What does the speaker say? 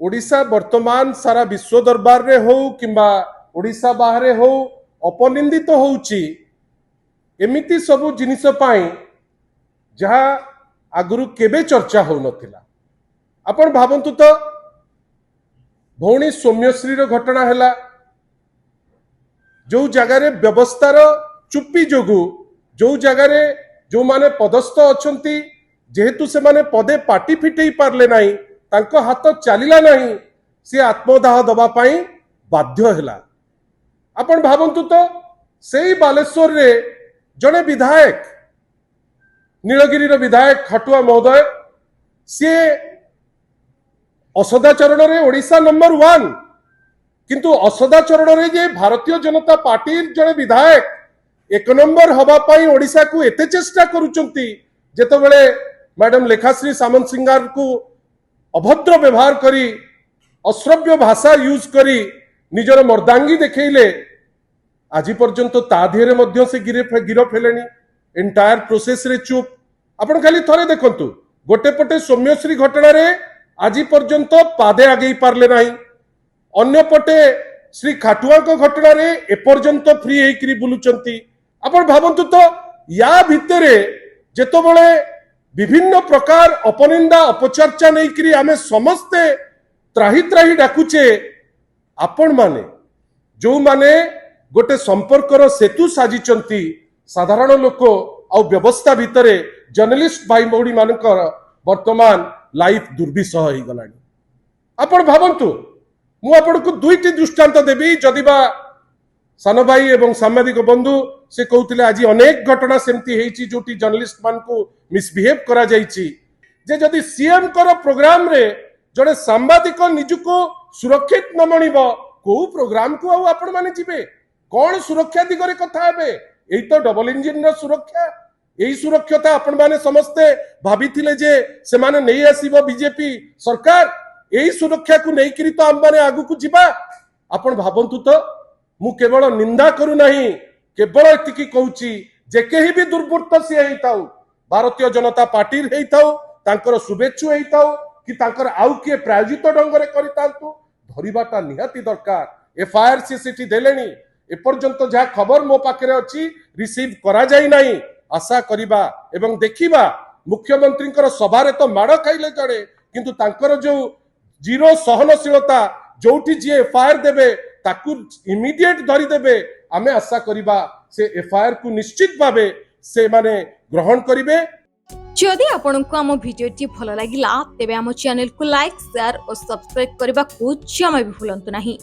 ओडिशा वर्तमान सारा विश्व दरबार रे हो किंबा ओडिशा बाहरे हो अपनिंदित होउची एमिति सबु जिनिस पाई जहा आगुरु केबे चर्चा हो नथिला। आपण भाबंतु तो भौणी सौम्यश्री रो घटना हैला जो जगह रे व्यवस्थार चुप्पी जोगु जो जगह रे जो माने पदस्थ अछंती जेहेतु से माने पदे पाटी फिटेई पारले नाही तांको हाथ चलिला नाही से आत्मदाह दबा पाई बाध्य हैला। आपण भाबंतु तो सेई बालेश्वर रे जने विधायक नीलगिरी रो विधायक खटुआ महोदय सी असदाचरण रे ओडिशा नंबर 1 किंतु असदाचरण रे जे भारतीय जनता पार्टी जने विधायक एक नंबर हवा पाई ओडिशा को एते चेष्टा करूचंती जेतबेले मैडम लेखाश्री सामंत सिंगार को अभद्र व्यवहार करी अश्रव्य भाषा यूज करी निजर मर्दांगी देखैले आज पर्यंत ता धीरे मध्य से गिरफ हेलेनी एंटायर प्रोसेस रे चुप। आपण खाली थरे देखंतु गोटे पटे सौम्यश्री घटना रे आज पर्यंत पादे आगे पारले नाही अन्य पटे श्री खाटुआ को घटना रे एपर्यंत फ्री हेकरी बुलुचंती। आपण भाबंतु तो या भितरे जेतबेले विभिन्न प्रकार अपनिंदा अपचर्चा नैकरी आमे समस्ते त्राही त्राही डाकुचे आपण माने जो माने गोटे संपर्कर सेतु साजिचंती साधारण लोक आ व्यवस्था भितरे जर्नलिस्ट भाई भौणी मानकर वर्तमान लाइफ दुर्विसह हो गलानी। आपण भाबंतु मु आपण को दुईटी दृष्टांत देबी जदिबा सान भाई एवं सांबादिक बंधु से कहते आज अनेक घटना सेमती हेची जोटी जर्नलिस्ट मान को मिसबिहेव करा जायछि जे जदि सीएम कर प्रोग्राम रे जड़े सांबादिक निजुको सुरक्षित न मणिबो को प्रोग्राम को आपण माने जिबे कौन सुरक्षा दिगरे कथा हेबे एई तो डबल इंजिन रो सुरक्षा एई सुरक्षता आपण माने समस्ते भाबिथिले जे से माने नै आसीबो बीजेपी सरकार एई सुरक्षा को नै करी तो हम माने आगु को जिबा। आपण भाबंतु तो मु केवल निंदा करू नाही केवल एतिकी कहूची जे केही भी दुर्बृत्त से हेइताउ भारतीय जनता पार्टी हेइताउ तांकर शुभेच्छु हेइताउ कि तांकर आउ किए प्रायोजित ढंगरे करितांतु धरिबाटा निहाती दरकार। एफआईआर से सेठी देलेनी एपर्यंत जहा खबर मो पाखरे अछि रिसीव करा जाई नाही आशा करिबा एवं देखिबा मुख्यमंत्री सभारे तो माड़ खाइले जड़े किंतु तांकर जो जीरो सहनशीलता जोठी जी एफआईआर देबे ताकू इमीडिएट धरी देबे आमे आशा करिबा से एफआईआर को निश्चित भावे से माने ग्रहण करिवे। जदि आपनको आम भिडियोटी भल लागिला तेबे आम चैनल को लाइक शेयर और सब्सक्राइब करबा को जमा भी भूलंतु नहीं।